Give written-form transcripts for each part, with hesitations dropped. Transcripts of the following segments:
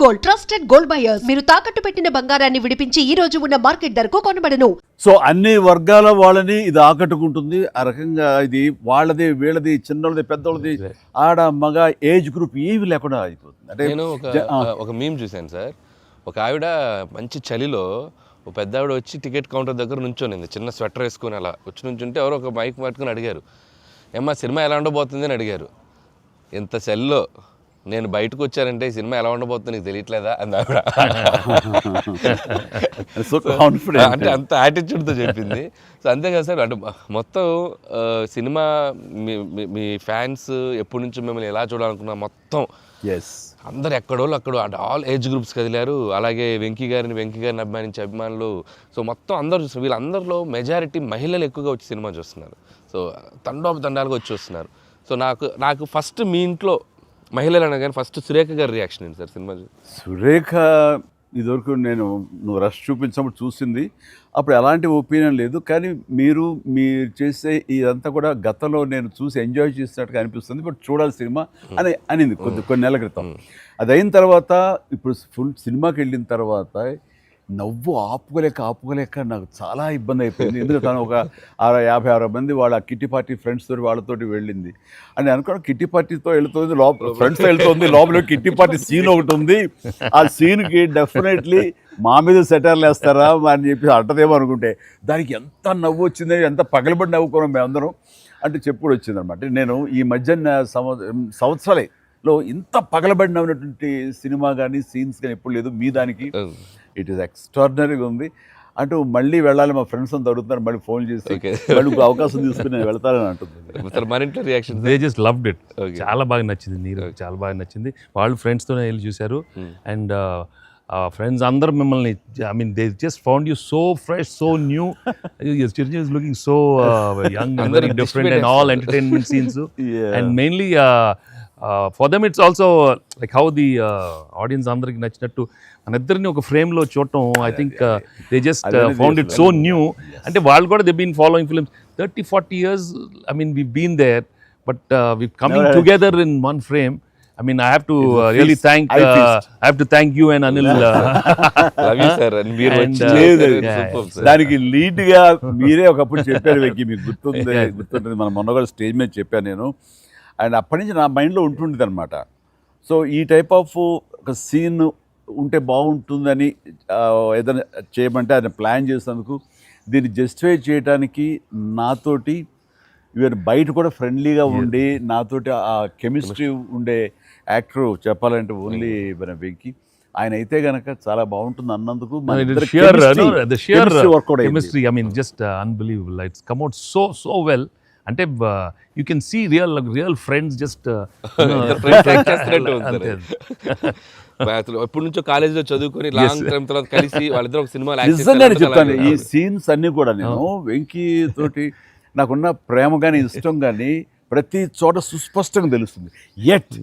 Gold, trusted gold buyers. మీరు తాకట్టు పెట్టిన బంగారాన్ని విడిపించి ఈ రోజు ఉన్న మార్కెట్ ధరకు కొనబడను. సో అన్ని వర్గాల వాళ్ళని ఇది ఆకట్టుకుంటుంది. ఆ రకంగా ఇది వాళ్ళది, వీళ్ళది, చిన్నోళ్ళది, పెద్దోళ్ళది, ఆడ, మగ, ఏజ్ గ్రూప్ ఏవి లేకుండా అయిపోతుంది. అంటే నేను ఒక మీమ్ చూశాను సార్. ఒక ఆవిడ మంచి చలిలో ఒక పెద్ద ఆవిడ వచ్చి టికెట్ కౌంటర్ దగ్గర నుంచోనింది, చిన్న స్వెటర్ వేసుకుని అలా వచ్చి నుంచుంటే ఎవరో ఒక మైక్ పట్టుకుని అడిగారు, ఏమ్మా సినిమా ఎలా ఉండబోతుంది అని అడిగారు. ఎంత చలిలో నేను బయటకు వచ్చానంటే ఈ సినిమా ఎలా ఉండబోతుంది నీకు తెలియట్లేదా అని ఆవిడ. అంటే అంత యాటిట్యూడ్తో చెప్పింది. సో అంతే కదా సార్, అంటే మొత్తం సినిమా మీ ఫ్యాన్స్ ఎప్పటి నుంచి మిమ్మల్ని ఎలా చూడాలనుకున్నా మొత్తం అందరు ఎక్కడోళ్ళు అక్కడ ఆల్ ఏజ్ గ్రూప్స్ కదిలారు. అలాగే వెంకీ గారిని అభిమానించే అభిమానులు, సో మొత్తం అందరూ చూస్తున్నారు. వీళ్ళందరిలో మెజారిటీ మహిళలు ఎక్కువగా వచ్చి సినిమా చూస్తున్నారు. సో తండాలుగా వచ్చి వస్తున్నారు. సో నాకు ఫస్ట్ మీ ఇంట్లో మహిళలు అనగానే ఫస్ట్ సురేఖ గారి రియాక్షన్ ఏంటి సార్ సినిమా? సురేఖ ఇదివరకు నువ్వు రష్ చూపించినప్పుడు చూసింది, అప్పుడు ఎలాంటి ఒపీనియన్ లేదు. కానీ మీరు చేసే ఇదంతా కూడా గతంలో నేను చూసి ఎంజాయ్ చేసినట్టుగా అనిపిస్తుంది, బట్ చూడాలి సినిమా అని అనింది కొన్ని నెలల క్రితం. అది అయిన తర్వాత ఇప్పుడు ఫుల్ సినిమాకి వెళ్ళిన తర్వాత నవ్వు ఆపుకోలేక నాకు చాలా ఇబ్బంది అయిపోయింది. ఎందుకంటే తను ఒక 50-60 మంది వాళ్ళ కిట్టి పార్టీ ఫ్రెండ్స్ తోటి వాళ్ళతోటి వెళ్ళింది. అని అనుకోవడం కిట్టి పార్టీతో వెళ్తుంది, ఫ్రెండ్స్తో వెళ్తుంది, లోపల కిట్టి పార్టీ సీన్ ఒకటి ఉంది. ఆ సీన్కి డెఫినెట్లీ మా మీద సెటర్లు వేస్తారా అని చెప్పి అంటదేమో అనుకుంటే దానికి ఎంత నవ్వు వచ్చింది, ఎంత పగలబడి నవ్వుకున్నాం మేమందరం అంటే చెప్పుడు వచ్చింది అనమాట. నేను ఈ మధ్య సంవత్సరాలలో ఇంత పగలబడి నవ్వినటువంటి సినిమా కానీ సీన్స్ కానీ ఎప్పుడు లేదు. మీ దానికి ఇట్ ఈస్ ఎక్స్ట్రాడినరీగా ఉంది. అంటూ మళ్ళీ వెళ్ళాలి, మా ఫ్రెండ్స్ అంతా అడుగుతున్నారు, మళ్ళీ ఫోన్ చేసి మళ్ళీ అవకాశం తీసుకుని నేను వెళ్తానని అంటుంది. They just loved it. చాలా బాగా నచ్చింది, నీరు చాలా బాగా నచ్చింది. వాళ్ళు ఫ్రెండ్స్తోనే వెళ్ళి చూశారు. అండ్ ఫ్రెండ్స్ అందరూ మిమ్మల్ని, I mean they just found you so fresh, so new. Chiranjeevi is looking so young and very different and all entertainment scenes. And mainly for them it's also like how the audience అందరికి నచ్చినట్టు మన ఇద్దరిని ఒక ఫ్రేమ్లో చూడటం. I think they just found it so new. అంటే వాళ్ళు కూడా they been following films 30-40 years. I mean we've been there, but we've coming together in one frame. I mean I have to really thank you and Anil. Love you sir. And మీరు దానికి lead గా మీరే ఒకప్పుడు చెప్పారు వెంకీ, మీకు గుర్తుంటుంది. మన మొన్న కూడా స్టేజ్ మీద చెప్పాను నేను. అండ్ అప్పటి నుంచి నా మైండ్లో ఉంటుండేది అనమాట. సో ఈ టైప్ ఆఫ్ ఒక సీన్ ఉంటే బాగుంటుందని ఏదైనా చేయమంటే ఆయన ప్లాన్ చేసినందుకు, దీన్ని జస్టిఫై చేయడానికి నాతోటి ఈవెన్ బయట కూడా ఫ్రెండ్లీగా ఉండి నాతోటి ఆ కెమిస్ట్రీ ఉండే యాక్టర్ చెప్పాలంటే ఓన్లీ మన వెంకీ. ఆయన అయితే గనక చాలా బాగుంటుంది అన్నందుకు chemistry, I mean just unbelievable. It's come out so well. అంటే you can see real friends just ఎప్పటి నుంచో కాలేజీలో చదువుకొని లాంగ్ టైం తర్వాత కలిసి వాళ్ళిద్దరు ఒక సినిమా చెప్తాను. ఈ సీన్స్ అన్ని కూడా నేను వెంకీ తోటి నాకున్న ప్రేమ కానీ ఇష్టం కానీ ప్రతి చోట సుస్పష్టంగా తెలుస్తుంది. ఎట్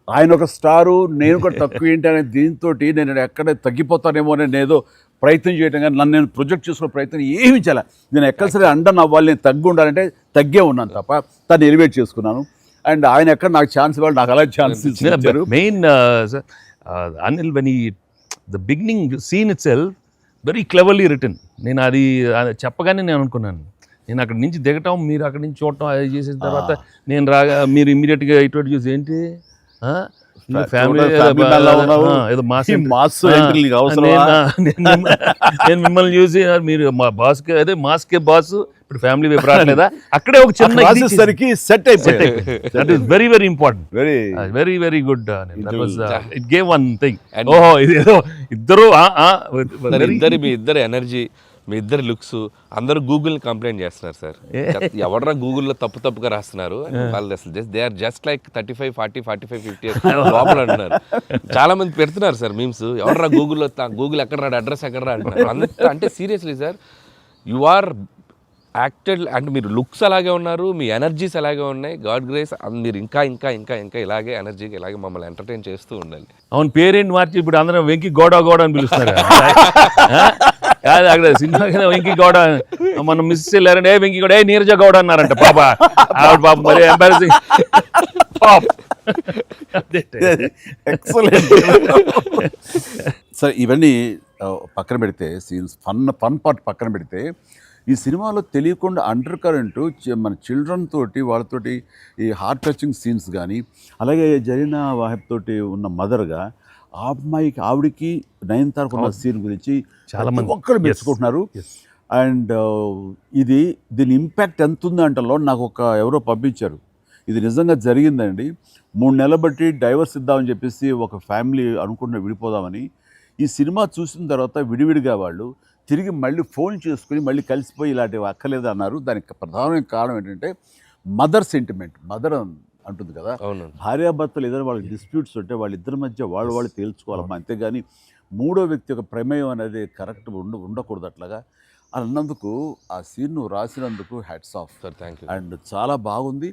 ఆయన ఒక స్టారు, నేను కూడా తక్కువ ఏంటి అనే దీంతో నేను ఎక్కడ తగ్గిపోతానేమో అని ఏదో ప్రయత్నం చేయటం కానీ నన్ను నేను ప్రొజెక్ట్ చేసుకునే ప్రయత్నం ఏమి చేయాలి. నేను ఎక్కడ సరే అవ్వాలి, నేను తగ్గి ఉండాలంటే తగ్గే ఉన్నాను తప్ప తను ఎలివేట్ చేసుకున్నాను. అండ్ ఆయన ఎక్కడ నాకు ఛాన్స్ ఇవ్వాలి, నాకు అలా ఛాన్స్ ఇచ్చారు. Main Anil when the beginning scene it self very cleverly return. నేను అది చెప్పగానే నేను అనుకున్నాను, నేను అక్కడి నుంచి దిగటం, మీరు అక్కడి నుంచి చూడటం, అది చేసిన తర్వాత నేను రాగా మీరు ఇమ్మీడియట్గా ఇటువంటి చూసి ఏంటి ఫ్యామిలీ ఏదో నేను మిమ్మల్ని చూసి మీరు మా బాస్ అదే మాస్కే బాస్, ఇప్పుడు ఫ్యామిలీ వైపు రావట్లేదా, అక్కడే ఒక చిన్న సెట్ అయిపోయింది. That is very very important, very very good. It gave one thing. ఓహో ఇదేదో మీ ఇద్దరు ఎనర్జీ, మీ ఇద్దరు లుక్స్, అందరూ గూగుల్ని కంప్లైంట్ చేస్తున్నారు సార్. ఎవడరా గూగుల్లో తప్పుగా రాస్తున్నారు వాళ్ళు, అసలు దే ఆర్ జస్ట్ లైక్ 35, 40, 45, 50 లోపల అంటున్నారు. చాలా మంది పెడుతున్నారు సార్ మీమ్స్, ఎవడరా గూగుల్ ఎక్కడ రాడు, అడ్రస్ ఎక్కడ రా అంటున్నారు. అంటే seriously sir, you are acted, అంటే మీరు లుక్స్ అలాగే ఉన్నారు, మీ ఎనర్జీస్ అలాగే ఉన్నాయి. గాడ్ గ్రేస్, మీరు ఇంకా ఇంకా ఇంకా ఇంకా ఇలాగే ఎనర్జీగా ఇలాగే మమ్మల్ని ఎంటర్టైన్ చేస్తూ ఉండాలి. అవును, పేరేంటి మార్చి ఇప్పుడు అందరం వెంకీ గౌడ అని పిలుస్తున్నారు. కాదు అక్కడ సినిమా వెంకీ గౌడ, మనం మిస్ వెళ్ళారంటే వెంకీ గౌడ, నీరజ గౌడ అన్నారంట. పాప ఆవిడ పాప మరి ఎంబారసింగ్. ఎక్సలెంట్. సరే ఇవన్నీ పక్కన పెడితే సీన్స్ ఫన్ పార్ట్ పక్కన పెడితే ఈ సినిమాలో తెలియకుండా అండర్ కరెంట్ మన చిల్డ్రన్ తోటి వాళ్ళతోటి ఈ హార్ట్ టచింగ్ సీన్స్ కానీ అలాగే జరీనా వాహిబ్ తోటి ఉన్న మదర్గా ఆ అమ్మాయికి ఆవిడికి నయనతారకు ఉన్న సీన్ గురించి చాలా మంది ఒక్కరు మెచ్చుకుంటున్నారు. అండ్ దీని ఇంపాక్ట్ ఎంత ఉంది అంటలో నాకు ఎవరో పంపించారు, ఇది నిజంగా జరిగిందండి. 3 నెలలు బట్టి డైవర్స్ ఇద్దామని చెప్పేసి ఒక ఫ్యామిలీ అనుకుంటున్న విడిపోదామని, ఈ సినిమా చూసిన తర్వాత విడివిడిగా వాళ్ళు తిరిగి మళ్ళీ ఫోన్ చేసుకుని మళ్ళీ కలిసిపోయి ఇలాంటివి అక్కర్లేదు అన్నారు. దానికి ప్రధానమైన కారణం ఏంటంటే మదర్ సెంటిమెంట్. మదర్ అంటుంది కదా, భార్యాభర్తలు ఏదైనా వాళ్ళకి డిస్ప్యూట్స్ ఉంటే వాళ్ళిద్దరి మధ్య వాళ్ళు తేల్చుకోవాలమ్మా, అంతేగాని మూడో వ్యక్తి యొక్క ప్రమేయం అనేది కరెక్ట్ ఉండకూడదు. అట్లాగా అన్నందుకు ఆ సీన్ నువ్వు రాసినందుకు hats off sir. Thank you. And చాలా బాగుంది.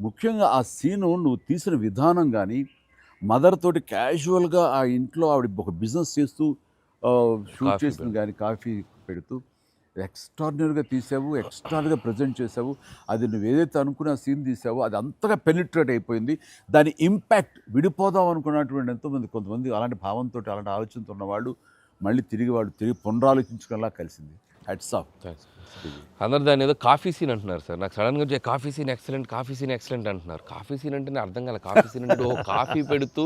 ముఖ్యంగా ఆ సీను నువ్వు తీసిన విధానం కానీ మదర్ తోటి క్యాజువల్గా ఆ ఇంట్లో ఆవిడ ఒక బిజినెస్ చేస్తూ షూట్ చేసింది కానీ కాఫీ పెడుతూ ఎక్స్ట్రాడినరీగా తీసావు, ఎక్స్ట్రాడినరీగా ప్రజెంట్ చేసావు. అది నువ్వు ఏదైతే అనుకున్న సీన్ తీసావో అది అంతగా పెనిట్రేట్ అయిపోయింది. దాని ఇంపాక్ట్ విడిపోదాం అనుకున్నటువంటి కొంతమంది అలాంటి భావంతో అలాంటి ఆలోచనతో ఉన్నవాళ్ళు మళ్ళీ తిరిగి పునరాలోచించుకునేలా కలిసింది. Hats off. అందరు దాన్ని ఏదో కాఫీ సీన్ అంటున్నారు సార్. నాకు సడన్గా వచ్చే కాఫీ సీన్ ఎక్సలెంట్ అంటున్నారు. కాఫీ సీన్ అంటే నేను అర్థం కాలే. కాఫీ సీన్ అంటే కాఫీ పెడుతూ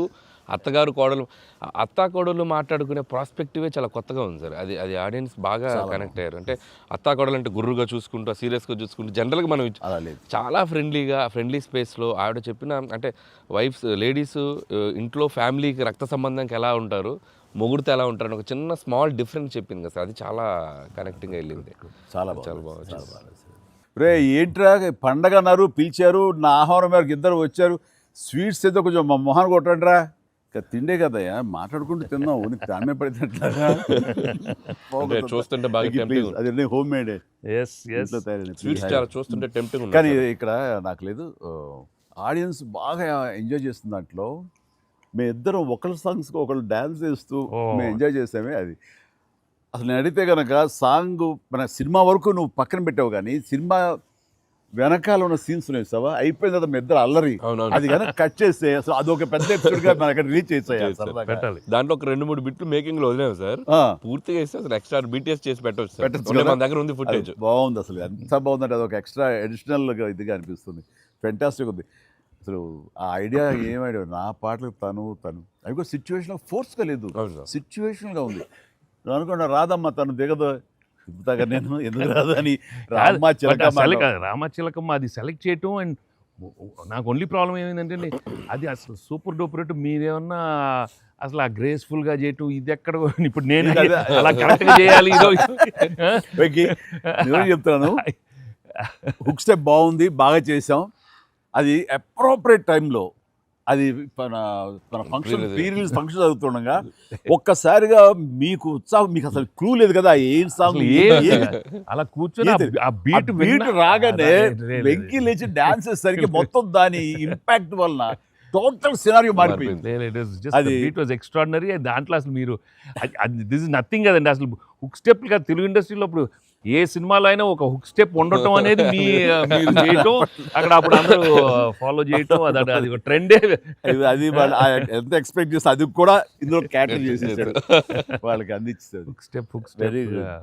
అత్తా కోడలు మాట్లాడుకునే ప్రాస్పెక్టివే చాలా కొత్తగా ఉంది సార్. అది ఆడియన్స్ బాగా కనెక్ట్ అయ్యారు. అంటే అత్తా కోడలు అంటే గుర్రుగా చూసుకుంటూ సీరియస్గా చూసుకుంటూ జనరల్గా మనం చాలా ఫ్రెండ్లీ స్పేస్లో ఆవిడ చెప్పిన అంటే లేడీస్ ఇంట్లో ఫ్యామిలీకి రక్త సంబంధంకి ఎలా ఉంటారు, మొగుడితో ఎలా ఉంటారని ఒక చిన్న స్మాల్ డిఫరెన్స్ చెప్పింది కదా సార్. అది చాలా కనెక్టింగ్గా వెళ్ళింది. చాలా బాగా. రే ఏంట్రా పండగ అన్నారు, పిలిచారు, నా ఆహ్వానం మేరకు ఇద్దరు వచ్చారు, స్వీట్స్ ఏదో కొంచెం మా మొహాన్ని కొట్టండి రా. తిండే కదయ్యా, మాట్లాడుకుంటూ తిన్నాం, దామే పడితే చూస్తుంటే అది హోమ్ మేడ్ చూస్తుంటే టెంప్టింగ్. కానీ ఇక్కడ నాకు లేదు, ఆడియన్స్ బాగా ఎంజాయ్ చేస్తున్న దాంట్లో మేమిద్దరం ఒకళ్ళ సాంగ్స్కి ఒకళ్ళు డ్యాన్స్ చేస్తూ మేము ఎంజాయ్ చేసామే. అది అసలు నేను అడిగితే కనుక సాంగ్ మన సినిమా వరకు నువ్వు పక్కన పెట్టావు, కానీ సినిమా వెనకాల ఉన్న సీన్స్ వేసావా అయిపోయిన తర్వాత మీ ఇద్దరు అల్లరి అది కనుక కట్ చేస్తే అసలు అదొక పెద్ద ఎపిసోడ్గా మన అక్కడ రీచ్ చేసేయాలి. దాంట్లో ఒక 2-3 బిట్లు మేకింగ్ లో వదిలేము సార్. పూర్తిగా వేస్తే అసలు ఎక్స్ట్రా బీటీఎస్ చేసి పెట్టవచ్చు. మన దగ్గర ఉంది ఫుటేజ్. బాగుంది అసలు, ఎంత బాగుందంటే అదొక ఎక్స్ట్రా అడిషనల్గా ఇదిగా అనిపిస్తుంది. ఫెంటాస్టిక్ ఉంది అసలు. ఆ ఐడియా ఏమైనా నా పాటలు తను అవి కూడా సిచ్యువేషన్ ఫోర్స్గా లేదు, సిచ్యువేషన్గా ఉంది. నువ్వు అనుకున్నా రాదమ్మా తను దిగదు, చెప్తాగా నేను ఎందుకు రాదు అని రామచిలకమ్మ అది సెలెక్ట్ చేయటం. అండ్ నాకు ఓన్లీ ప్రాబ్లం ఏమైందంటే అది అసలు సూపర్ డూపర్ రేటు మీరేమన్నా అసలు ఆ గ్రేస్ఫుల్గా చేయటం ఇది ఎక్కడ ఇప్పుడు నేను అలా కరెక్ట్గా చేయాలి. నేను చెప్తాను, హుక్ స్టెప్ బాగుంది, బాగా చేసాం. అది అప్రోప్రియేట్ టైంలో అది మన ఫంక్షన్ ప్రీ-రిలీజ్ ఫంక్షన్ జరుగుతుండగా ఒక్కసారిగా మీకు ఉత్సాహం, మీకు అసలు క్లూ లేదు కదా ఏం సాంగ్ అలా కూర్చొని ఆ బీట్ రాగానే వెంకి లేచి డాన్స్ చేసేసరికి మొత్తం దాని ఇంపాక్ట్ వలన టోటల్ సినారియో మారిపోయింది. అది ఇట్ వాజ్ ఎక్స్ట్రాడినరీ. దాంట్లో అసలు మీరు దిస్ ఇస్ నథింగ్ కదండి. అసలు హుక్ స్టెప్ కదా తెలుగు ఇండస్ట్రీలో ఇప్పుడు ఏ సినిమాలో అయినా ఒక హుక్ స్టెప్ ఉండటం అనేది మీరు చేయటం, అక్కడ అప్పుడు అందరూ ఫాలో చేయటం, అది ఒక ట్రెండే. అది వాళ్ళు ఎంత ఎక్స్పెక్ట్ చేస్తే అది కూడా ఇందులో క్యాటర్ చేసేసారు, వాళ్ళకి అందించారు. Hook step very